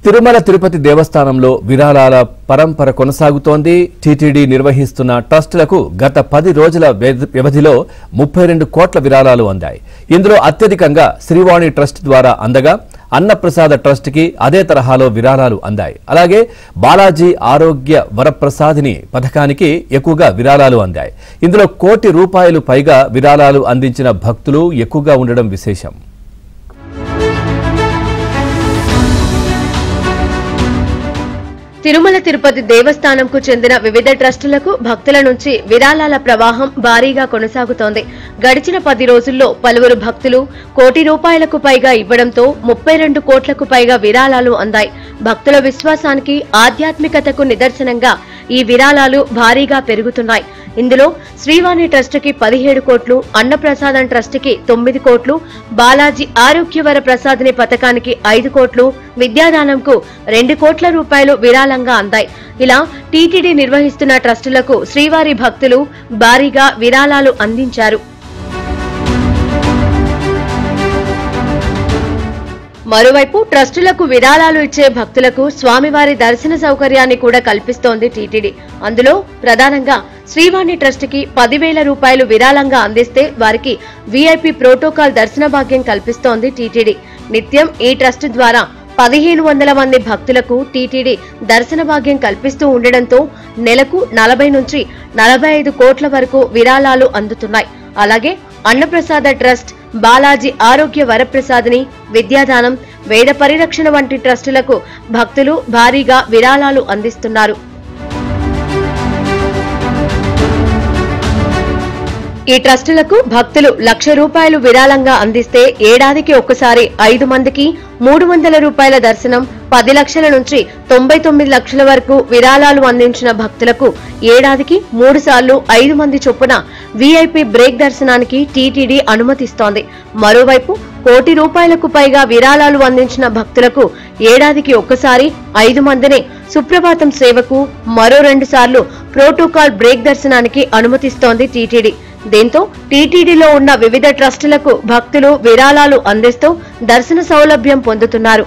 తిరుమల తిరుపతి దేవస్థానంలో విరాళాల పరంపర కొనసాగుతోంది. టీటీడీ నిర్వహిస్తున్న ట్రస్టులకు గత 10 రోజుల వ్యవధిలో 32 కోట్ల విరాళాలు అందాయి. ఇందులో అత్యధికంగా శ్రీవాణి ట్రస్ట్ ద్వారా అందగా అన్నప్రసాద ట్రస్ట్ కి అదే తరహాలో విరాళాలు అందాయి. అలాగే బాలాజీ ఆరోగ్య వరప్రసాదిని పథకానికి ఎక్కువగా విరాళాలు అందాయి. ఇందులో ₹1 కోటి పైగా విరాళాలు అందించిన భక్తులు ఎక్కువగా ఉండడం విశేషం. తిరుమల తిరుపతి దేవస్థానంకు చెందిన వివిధ ట్రస్టులకు భక్తుల నుంచి విరాళాల ప్రవాహం భారీగా కొనసాగుతోంది. గడిచిన 10 రోజుల్లో పలువురు భక్తులు ₹1 కోటి పైగా ఇవ్వడంతో 32 కోట్లకు పైగా విరాళాలు అందాయి. భక్తుల విశ్వాసానికి, ఆధ్యాత్మికతకు నిదర్శనంగా ఈ విరాళాలు భారీగా పెరుగుతున్నాయి. ఇందులో శ్రీవాణి ట్రస్టుకి 17 కోట్లు, అన్నప్రసాదం ట్రస్టుకి 9 కోట్లు, బాలాజీ ఆరోగ్యవర ప్రసాదిని పథకానికి 5 కోట్లు, విద్యాదానంకు ₹2 కోట్ల విరాళంగా అందాయి. ఇలా టీటీడీ నిర్వహిస్తున్న ట్రస్టులకు శ్రీవారి భక్తులు భారీగా విరాళాలు అందించారు. మరోవైపు ట్రస్టులకు విరాళాలు ఇచ్చే భక్తులకు స్వామివారి దర్శన సౌకర్యాన్ని కూడా కల్పిస్తోంది టీటీడీ. అందులో ప్రధానంగా శ్రీవాణి ట్రస్టుకి ₹10,000 విరాళంగా అందిస్తే వారికి వీఐపీ ప్రోటోకాల్ దర్శన భాగ్యం కల్పిస్తోంది టీటీడీ. నిత్యం ఈ ట్రస్ట్ ద్వారా 1500 మంది భక్తులకు టీటీడీ దర్శన భాగ్యం కల్పిస్తూ ఉండడంతో నెలకు 40 నుంచి 45 కోట్ల వరకు విరాళాలు అందుతున్నాయి. అలాగే అన్నప్రసాద ట్రస్ట్, బాలాజీ ఆరోగ్య వరప్రసాదిని, విద్యాదానం, వేద పరిరక్షణ వంటి ట్రస్టులకు భక్తులు భారీగా విరాళాలు అందిస్తున్నారు. ఈ ట్రస్టులకు భక్తులు ₹1,00,000 విరాళంగా అందిస్తే ఏడాదికి ఒక్కసారి 5 మందికి ₹300 దర్శనం, 10 లక్షల నుంచి 99 లక్షల వరకు విరాళాలు అందించిన భక్తులకు ఏడాదికి 3 సార్లు 5 మంది చొప్పున వీఐపీ బ్రేక్ దర్శనానికి టీటీడీ అనుమతిస్తోంది. మరోవైపు ₹1 కోటి పైగా విరాళాలు అందించిన భక్తులకు ఏడాదికి ఒక్కసారి 5 మందిని సుప్రభాతం సేవకు, మరో 2 సార్లు ప్రోటోకాల్ బ్రేక్ దర్శనానికి అనుమతిస్తోంది టీటీడీ. దీంతో టీటీడీలో ఉన్న వివిధ ట్రస్టులకు భక్తులు విరాళాలు అందిస్తూ దర్శన సౌలభ్యం పొందుతున్నారు.